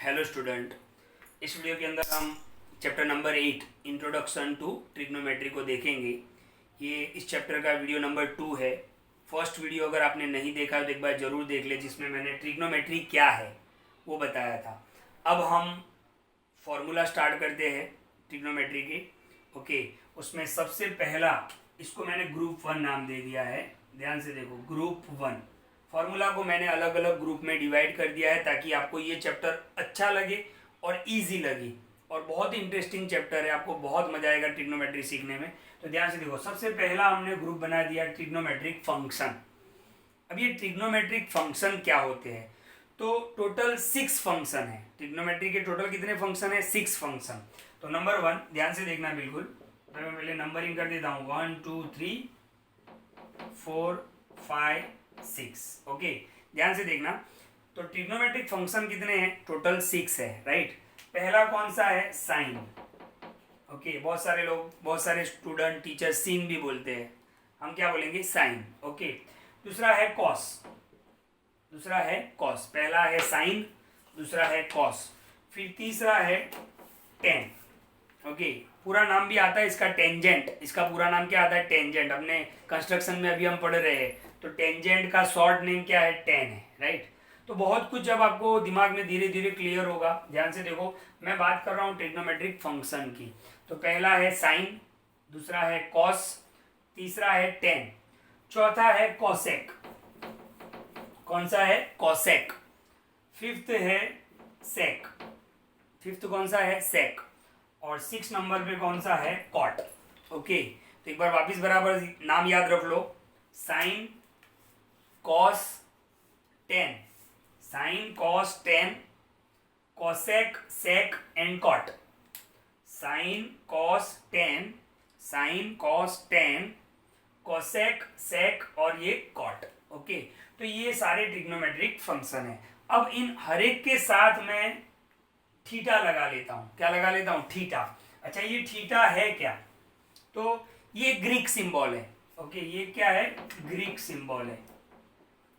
Hello student. इस video के अंदर हम chapter number 8 introduction to trigonometry को देखेंगे। ये इस चैप्टर का वीडियो नंबर 2 है। फर्स्ट वीडियो अगर आपने नहीं देखा तो एक बार ज़रूर देख ले, जिसमें मैंने ट्रिग्नोमेट्री क्या है वो बताया था। अब हम फॉर्मूला स्टार्ट करते हैं ट्रिग्नोमेट्री के। ओके, उसमें सबसे पहला, इसको मैंने ग्रुप 1 नाम दे दिया है। ध्यान से देखो, ग्रुप 1 फॉर्मूला को मैंने अलग अलग ग्रुप में डिवाइड कर दिया है ताकि आपको ये चैप्टर अच्छा लगे और इजी लगे, और बहुत ही इंटरेस्टिंग चैप्टर है। आपको बहुत मजा आएगा ट्रिग्नोमेट्री सीखने में। तो ध्यान से देखो, सबसे पहला हमने ग्रुप बना दिया ट्रिग्नोमेट्रिक फंक्शन। अब ये ट्रिग्नोमेट्रिक फंक्शन क्या होते हैं? तो टोटल 6 फंक्शन है। ट्रिग्नोमेट्री के टोटल कितने फंक्शन है? 6 फंक्शन। तो नंबर 1 ध्यान से देखना बिल्कुल। तो मैं पहले नंबरिंग कर देता हूँ, 1 2 3 4 5 6। ओके, ध्यान से देखना। तो ट्रिग्नोमेट्रिक फंक्शन कितने हैं? टोटल 6 है, राइट। पहला कौन सा है? साइन। ओके, बहुत सारे लोग, बहुत सारे स्टूडेंट, टीचर सीन भी बोलते हैं। हम क्या बोलेंगे? साइन। ओके, दूसरा है कॉस। दूसरा है कॉस। पहला है साइन, दूसरा है कॉस, फिर तीसरा है टेन। ओके, पूरा नाम भी आता है इसका टेंजेंट। इसका पूरा नाम क्या आता है? टेंजेंट। अपने कंस्ट्रक्शन में अभी हम पढ़ रहे हैं, तो टेंजेंट का शॉर्ट नेम क्या है? टेन है, राइट। तो बहुत कुछ जब आपको दिमाग में धीरे धीरे क्लियर होगा। ध्यान से देखो, मैं बात कर रहा हूँ ट्रिग्नोमेट्रिक फंक्शन की। तो पहला है साइन, दूसरा है कॉस, तीसरा है टेन, चौथा है कॉसेक। कौन सा है? कॉसेक। फिफ्थ है सेक। फिफ्थ कौन सा है? सेक। और 6 नंबर पे कौन सा है? कॉट। ओके, तो एक बार वापिस बराबर नाम याद रख लो। Sine cos tan, sine cos tan, cosec sec and cot. Sine cos tan, sine cos tan, cosec sec और ये कॉट। ओके, तो ये सारे ट्रिग्नोमेट्रिक फंक्शन है। अब इन हर एक के साथ मैं थीटा लगा लेता हूं। क्या लगा लेता हूं? थीटा। अच्छा, ये थीटा है क्या? तो ये ग्रीक सिंबल है। ओके, ये क्या है? ग्रीक सिंबल है,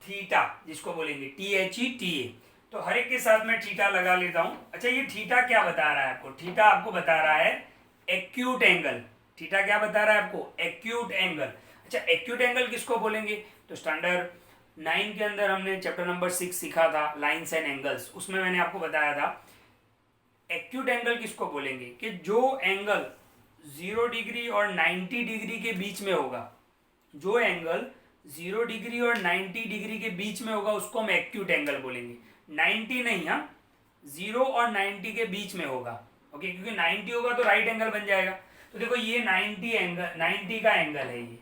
थीटा जिसको बोलेंगे, THETA। तो हर एक के साथ मैं थीटा लगा लेता हूं। अच्छा, ये थीटा क्या बता रहा है आपको? थीटा आपको बता रहा है एक्यूट एंगल। थीटा क्या बता रहा है आपको? Acute angle. अच्छा, एक्यूट एंगल किसको बोलेंगे? तो स्टैंडर्ड 9 के अंदर हमने चैप्टर नंबर 6 सीखा था, लाइन्स एंड एंगल्स। उसमें मैंने आपको बताया था एक्यूट एंगल किसको बोलेंगे कि जो एंगल 0 डिग्री और 90 डिग्री के बीच में होगा। जो एंगल 0 डिग्री और 90 डिग्री के बीच में होगा उसको हम एक्यूट एंगल बोलेंगे। 90 नहीं, हाँ, 0 और 90 के बीच में होगा। ओके, क्योंकि 90 होगा तो राइट एंगल बन जाएगा। तो देखो, ये 90 एंगल, 90 का एंगल है ये।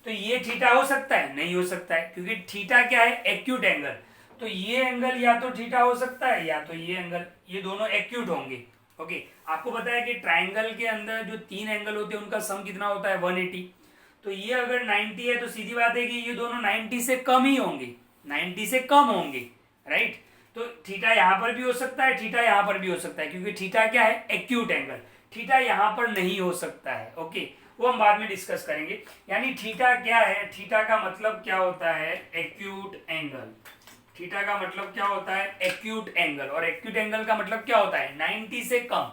तो ये थीटा हो सकता है? नहीं हो सकता है, क्योंकि थीटा क्या है? Acute angle. तो ये एंगल या तो थीटा हो सकता है या तो ये एंगल, ये दोनों एक्यूट होंगे। ओके, आपको पता है कि ट्राइंगल के अंदर जो 3 एंगल होते हैं उनका सम कितना होता है? 180। तो ये अगर 90 है तो सीधी बात है कि ये दोनों 90 से कम ही होंगे, 90 से कम होंगे, राइट। तो थीटा यहां पर भी हो सकता है, थीटा यहां पर भी हो सकता है, क्योंकि थीटा क्या है? Acute angle. थीटा यहां पर नहीं हो सकता है। ओके, वो हम बाद में डिस्कस करेंगे। यानी थीटा क्या है? थीटा का मतलब क्या होता है? Acute angle. थीटा का मतलब क्या होता है? Acute angle. और एक्यूट एंगल का मतलब क्या होता है? 90 से कम।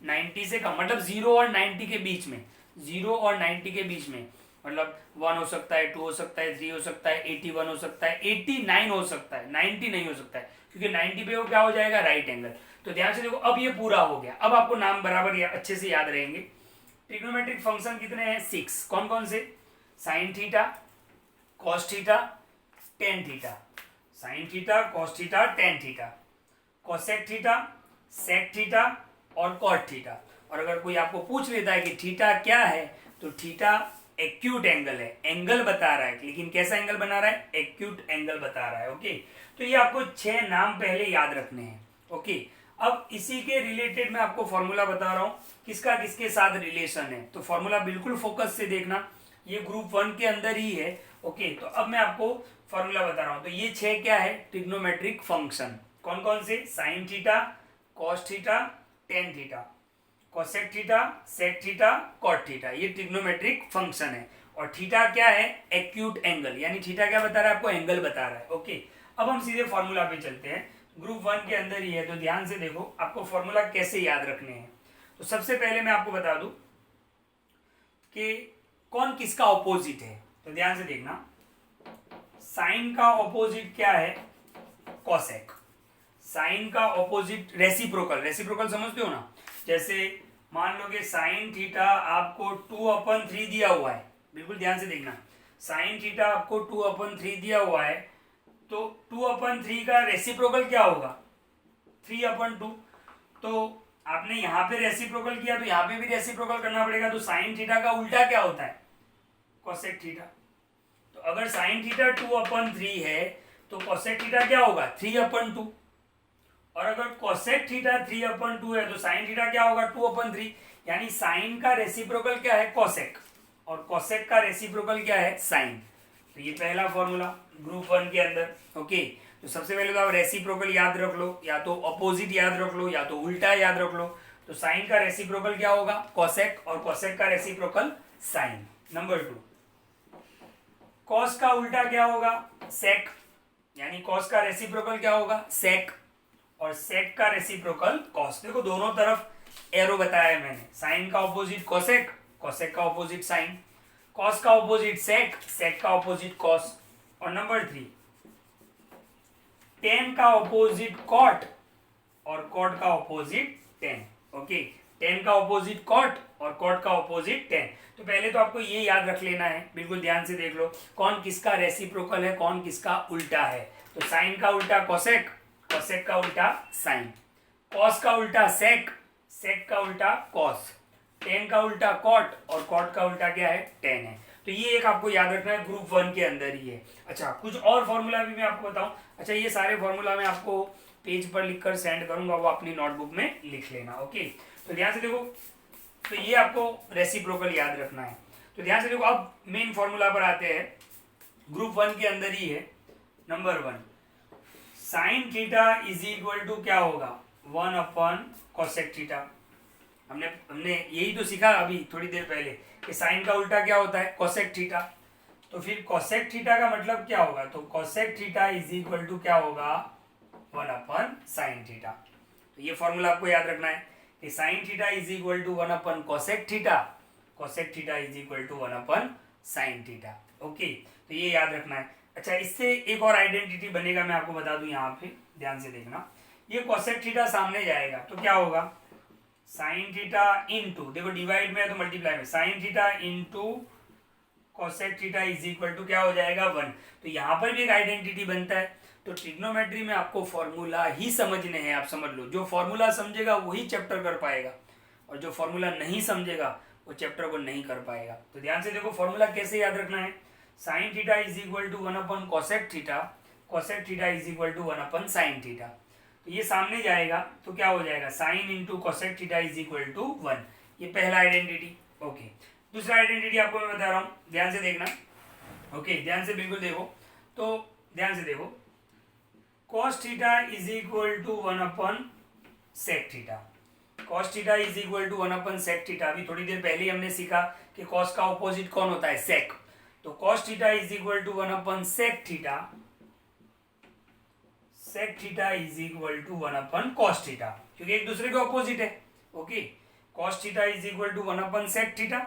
90 से कम मतलब 0 और 90 के बीच में। 0 और 90 के बीच में मतलब 1 हो सकता है, 2 हो सकता है, 3 हो सकता है, 81 हो सकता है, 89 हो सकता है, 90 नहीं हो सकता है, क्योंकि 90 पे वो क्या हो जाएगा? Right angle. तो ध्यान से देखो, अब ये पूरा हो गया। अब आपको नाम बराबर अच्छे से याद रहेंगे। ट्रिग्नोमेट्रिक फंक्शन कितने हैं? 6। कौन कौन से? Sine theta, cos theta, tan theta. Sine theta, cos theta, tan theta, cosec theta, sec theta और कॉट थीटा। और अगर कोई आपको पूछ लेता है कि थीटा क्या है, तो थीटा एक्यूट एंगल है, एंगल बता रहा है, लेकिन कैसा एंगल बना रहा है? एक्यूट एंगल बता रहा है। ओके, तो ये आपको 6 नाम पहले याद रखने हैं। ओके, अब इसी के रिलेटेड मैं आपको फॉर्मूला बता रहा हूं, किसका किसके साथ रिलेशन है। तो फॉर्मूला बिल्कुल फोकस से देखना, ये ग्रुप 1 के अंदर ही है। ओके, तो अब मैं आपको फॉर्मूला बता रहा हूं। तो ये 6 क्या है? Trigonometric function. कौन कौन से? Sine theta, cos theta, tan theta, cosec theta, sec theta, cot theta. ये ट्रिग्नोमेट्रिक फंक्शन है। और थीटा क्या है? Acute angle. यानी थीटा क्या बता रहा है आपको? एंगल बता रहा है। ओके, अब हम सीधे फॉर्मूला पे चलते हैं। ग्रुप 1 के अंदर ही है, तो ध्यान से देखो आपको फॉर्मूला कैसे याद रखने हैं। तो सबसे पहले मैं आपको बता दूं कि कौन किसका ऑपोजिट है। तो ध्यान से देखना, साइन का ऑपोजिट क्या है? कोसेक। साइन का ऑपोजिट रेसिप्रोकल, रेसिप्रोकल समझते हो ना? जैसे मान लो कि साइन थीटा आपको 2/3 दिया हुआ है, बिल्कुल ध्यान से देखना, साइन थीटा आपको 2/3 दिया हुआ है, तो 2/3 का रेसिप्रोकल क्या होगा? 3/2। तो आपने यहाँ पे रेसिप्रोकल किया तो यहाँ पे भी रेसिप्रोकल करना पड़ेगा। तो साइन थीटा का उल्टा क्या होता है? Cosec theta. तो अगर साइन थीटा 2/3 है तो कोसेक थीटा क्या होगा? 3/2। और अगर कोसेक थीटा 3/2 है तो साइन थीटा क्या होगा? 2/3। यानी साइन का रेसिप्रोकल क्या है? कोसेक, और कोसेक का रेसिप्रोकल क्या है? साइन। तो ये पहला फॉर्मूला ग्रुप 1 के अंदर। ओके, तो सबसे पहले तो आप रेसिप्रोकल याद रख लो, या तो ऑपोजिट याद रख लो, या तो उल्टा याद रख लो। तो साइन का रेसिप्रोकल क्या होगा? कोसेक, और कोसेक का रेसिप्रोकल साइन। नंबर 2, कॉस का उल्टा क्या होगा? सेक, यानी कॉस का रेसिप्रोकल क्या होगा? सेक, और सेक का रेसिप्रोकल कॉस। देखो दोनों तरफ एरो बताया है मैंने, साइन का ऑपोजिट कोसेक, कोसेक का ऑपोजिट साइन, कॉस का ऑपोजिट सेक, सेक का ऑपोजिट कॉस। और नंबर 3, टेन का ऑपोजिट कॉट, और कॉट का ऑपोजिट टेन। ओके, टेन का ऑपोजिट कॉट और कॉट का ऑपोजिट टेन। तो पहले तो आपको ये याद रख लेना है, बिल्कुल ध्यान से देख लो कौन किसका रेसिप्रोकल है, कौन किसका उल्टा है। तो साइन का उल्टा कोसेक, कोसेक का उल्टा साइन, कॉस का उल्टा सेक, सेक का उल्टा कॉस, टेन का उल्टा कॉट, और कॉट का उल्टा क्या है? टेन है। तो ये एक आपको याद रखना है, ग्रुप 1 के अंदर ही है। अच्छा, कुछ और फॉर्मूला भी मैं आपको बताऊं। अच्छा, ये सारे फॉर्मूला मैं आपको पेज पर लिखकर सेंड करूंगा, वो अपनी नोटबुक में लिख लेना। ओके, तो ध्यान से देखो, तो ये आपको रेसिप्रोकल याद रखना है। तो ध्यान से देखो, अब मेन फॉर्मूला पर आते हैं, ग्रुप 1 के अंदर ही है। Number 1, sine theta is equal to क्या होगा? One by cosec theta. हमने यही तो सीखा अभी थोड़ी देर पहले कि साइन का उल्टा क्या होता है? Cosec theta. तो फिर कोसेक थीटा का मतलब क्या होगा? तो cosec theta is equal to क्या होगा? Sine theta. तो ये फॉर्मूला आपको याद रखना है कि sine theta is equal to cosec theta, cosec theta is equal to sine theta. Okay, तो ये याद रखना है। अच्छा, इससे एक और आइडेंटिटी बनेगा, मैं आपको बता दूं, यहाँ पे ध्यान से देखना, ये कोसेक थीटा सामने जाएगा तो क्या होगा? साइन थीटा इंटू, देखो डिवाइड में है तो मल्टीप्लाई में, sine theta into cosec theta is equal to क्या हो जाएगा? 1। तो यहाँ पर भी एक आइडेंटिटी बनता है। तो ट्रिग्नोमेट्री में आपको फॉर्मूला ही समझने हैं, आप समझ लो, जो फॉर्मूला समझेगा वही चैप्टर कर पाएगा, और जो फॉर्मूला नहीं समझेगा वो चैप्टर को नहीं कर पाएगा। तो ध्यान से देखो फॉर्मूला कैसे याद रखना है। Sine theta is equal to cosec theta, cosec theta is equal to sine theta. तो ये सामने जाएगा तो क्या हो जाएगा? Sine into cosec theta is equal to 1। ये पहला आइडेंटिटी। ओके, दूसरा आइडेंटिटी आपको मैं बता रहा हूँ, ध्यान से देखना। ओके, ध्यान से बिल्कुल देखो, तो ध्यान से देखो, cos theta is equal to sec theta, cos theta is equal to sec theta. अभी थोड़ी देर पहले हमने सीखा कि cos का ऑपोजिट कौन होता है? सेक। तो cos theta is equal to sec theta, sec theta is equal to 1/cos theta, क्योंकि एक दूसरे के ऑपोजिट है। Okay, cos theta is equal to sec theta,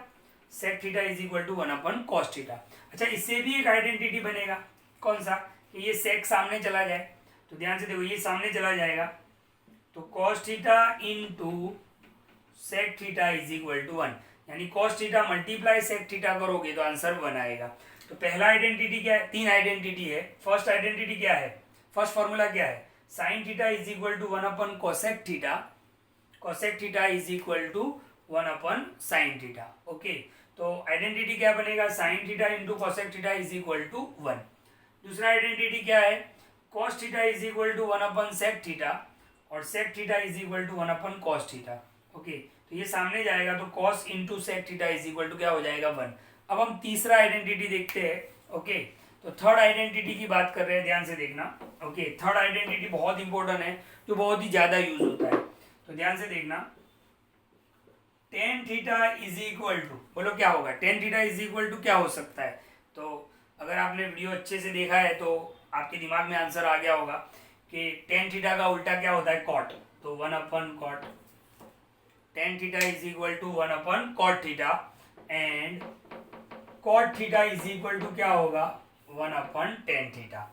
sec theta is equal to 1/cos theta. अच्छा, इससे भी एक आइडेंटिटी बनेगा, कौन सा? कि ये सेक सामने चला जाए, तो ध्यान से देखो, ये सामने चला जाएगा तो cos theta into sec theta is equal to 1, यानी cos theta multiply sec theta करोगे तो आंसर 1 आएगा। तो पहला आइडेंटिटी क्या है? 3 आइडेंटिटी है। फर्स्ट आइडेंटिटी क्या है? फर्स्ट फॉर्मूला क्या है? Sine theta is equal to cosec theta, cosec theta is equal to sine theta. Okay, तो आइडेंटिटी क्या बनेगा? Sine theta into cosec theta is equal to 1। दूसरा आइडेंटिटी क्या है? cos theta is equal to sec theta, और sec theta is equal to 1/cos theta. Okay, तो ये सामने जाएगा तो cos into sec theta is equal to क्या हो जाएगा? 1। अब हम तीसरा आइडेंटिटी देखते हैं। ओके, तो थर्ड आइडेंटिटी की बात कर रहे हैं, ध्यान से देखना। ओके, थर्ड आइडेंटिटी बहुत इंपॉर्टेंट है, जो बहुत ही ज्यादा यूज होता है, तो ध्यान से देखना। Tan theta is equal to, बोलो क्या होगा? Tan theta is equal to क्या हो सकता है? तो अगर आपने वीडियो अच्छे से देखा है तो आपके दिमाग में आंसर आ गया होगा कि टेन थीटा का उल्टा क्या होता है, कॉट, तो 1/cot, tan theta is equal to 1/cot theta and cot theta is equal to क्या होगा, 1/tan थीटा।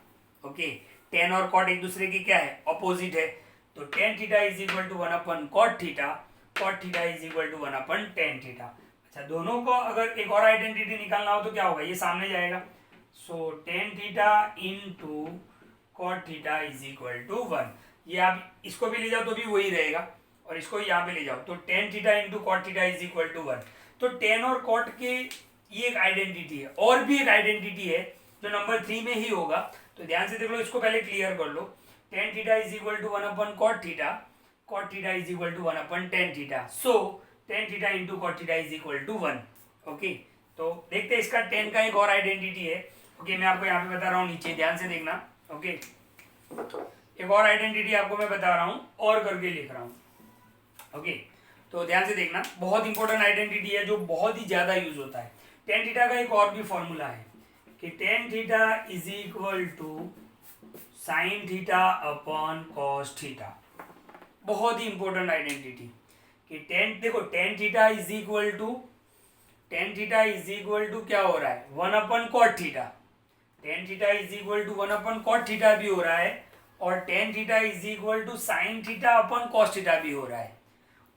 ओके, टेन और कॉट एक दूसरे की क्या है, ऑपोजिट है, तो tan theta is equal to 1/cot theta, cot theta is equal to 1/tan theta. अच्छा, दोनों को अगर एक और आइडेंटिटी निकालना हो तो क्या होगा, ये सामने जाएगा, so tan theta into cot theta is equal to 1। ये आप इसको भी ले जाओ तो भी वही रहेगा, और इसको यहाँ पे ले जाओ तो tan theta into cot theta is equal to 1। तो टेन और cot के ये एक आइडेंटिटी है, और भी एक आइडेंटिटी है जो नंबर 3 में ही होगा, तो ध्यान से देख लो, इसको पहले क्लियर कर लो। Tan theta is equal to 1/cot theta, cot theta is equal to 1/tan theta, so tan theta into cot theta is equal to 1। Okay, तो देखते हैं इसका टेन का एक और आइडेंटिटी है। ओके, मैं आपको यहाँ पे बता रहा हूँ, नीचे ध्यान से देखना। ओके, एक और आइडेंटिटी आपको मैं बता रहा हूँ और करके लिख रहा हूँ। ओके, तो ध्यान से देखना, बहुत इंपॉर्टेंट आइडेंटिटी है जो बहुत ही ज्यादा यूज होता है। टेन थीटा का एक और भी फॉर्मूला है कि tan theta is equal to sine theta upon cos theta, बहुत ही इंपॉर्टेंट आइडेंटिटी कि टेन, देखो tan theta is equal to क्या हो रहा है, 1/cot theta, tan theta is equal to 1/cot theta भी हो रहा है, और tan theta is equal to sine theta upon cos theta भी हो रहा है,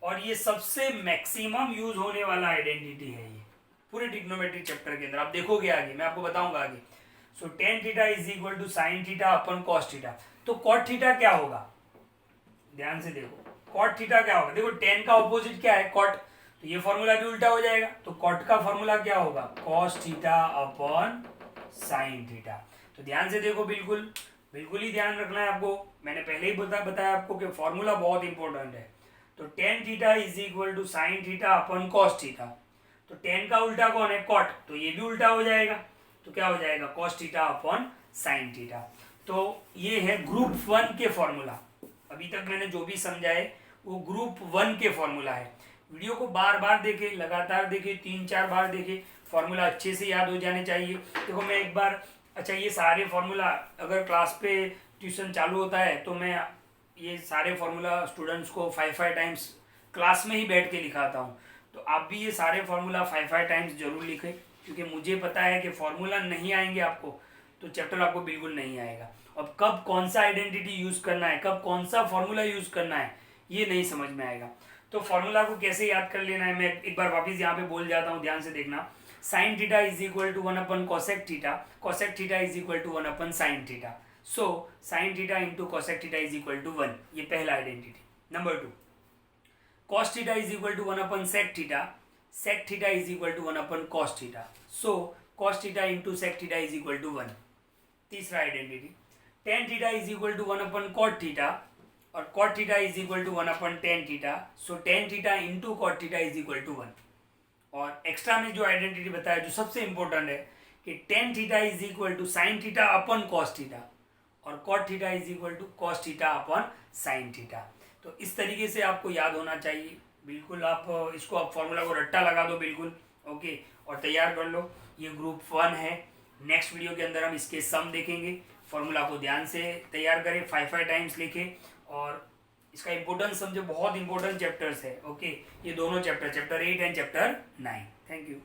और ये सबसे मैक्सिमम यूज होने वाला आइडेंटिटी है ये पूरे ट्रिग्नोमेट्री चैप्टर के अंदर। आप देखोगे आगे, मैं आपको बताऊंगा आगे। So tan theta is equal to sine theta upon cos theta, तो कॉट थीटा क्या होगा, ध्यान से देखो, कॉट थीटा क्या होगा, देखो टेन का ऑपोजिट क्या है, कॉट, तो ये फॉर्मूला भी उल्टा हो जाएगा, तो कॉट का फॉर्मूला क्या होगा, cos theta upon sine theta. तो ध्यान से देखो, बिल्कुल बिल्कुल ही ध्यान रखना है आपको, मैंने पहले ही बताया आपको कि फॉर्मूला बहुत इंपॉर्टेंट है। तो tan theta is equal to sine theta upon cos theta, तो टेन का उल्टा कौन है, कॉट, तो ये भी उल्टा हो जाएगा, तो क्या हो जाएगा, cos theta upon sine theta. तो ये है ग्रुप 1 के फॉर्मूला, अभी तक मैंने जो भी समझाए वो ग्रुप 1 के फॉर्मूला है। वीडियो को बार बार देखे, लगातार देखे, 3-4 बार देखे, फॉर्मूला अच्छे से याद हो जाने चाहिए। देखो मैं एक बार, अच्छा ये सारे फॉर्मूला अगर क्लास पे ट्यूशन चालू होता है तो मैं ये सारे फॉर्मूला स्टूडेंट्स को 5 टाइम्स क्लास में ही बैठ के लिखाता हूँ, तो आप भी ये सारे फॉर्मूला 5 टाइम्स जरूर लिखें, क्योंकि मुझे पता है कि फॉर्मूला नहीं आएंगे आपको तो चैप्टर आपको बिल्कुल नहीं आएगा। अब कब कौन सा आइडेंटिटी यूज करना है, कब कौन सा फॉर्मूला यूज करना है, ये नहीं समझ में आएगा। तो फॉर्मूला को कैसे याद कर लेना है, मैं एक बार वापिस यहाँ पे बोल जाता हूँ, ध्यान से देखना। Sine theta is equal to 1/cosec theta, cosec theta is equal to 1/sin theta, so sine theta into cosec theta is equal to 1, ये पहला identity. Number 2, cos theta is equal to 1/sec theta, sec theta is equal to 1/cos theta, so cos theta into sec theta is equal to 1। तीसरा identity, tan theta is equal to 1/cot theta, और cot theta is equal to 1/tan theta, so tan theta into cot theta is equal to 1। और extra में जो identity बताया जो सबसे important है कि tan theta is equal to sine theta upon cos theta, और cot theta is equal to cos theta upon sine theta. तो इस तरीके से आपको याद होना चाहिए, बिल्कुल आप इसको, आप फॉर्मूला को रट्टा लगा दो बिल्कुल, ओके, और तैयार कर लो। ये ग्रुप 1 है, नेक्स्ट वीडियो के अंदर हम इसके सम देखेंगे। फॉर्मूला को ध्यान से तैयार करें, 5 टाइम्स लिखें, और इसका इंपॉर्टेंस समझो, बहुत इंपॉर्टेंट चैप्टर्स है। ओके, ये दोनों chapter 8 and chapter 9। Thank you.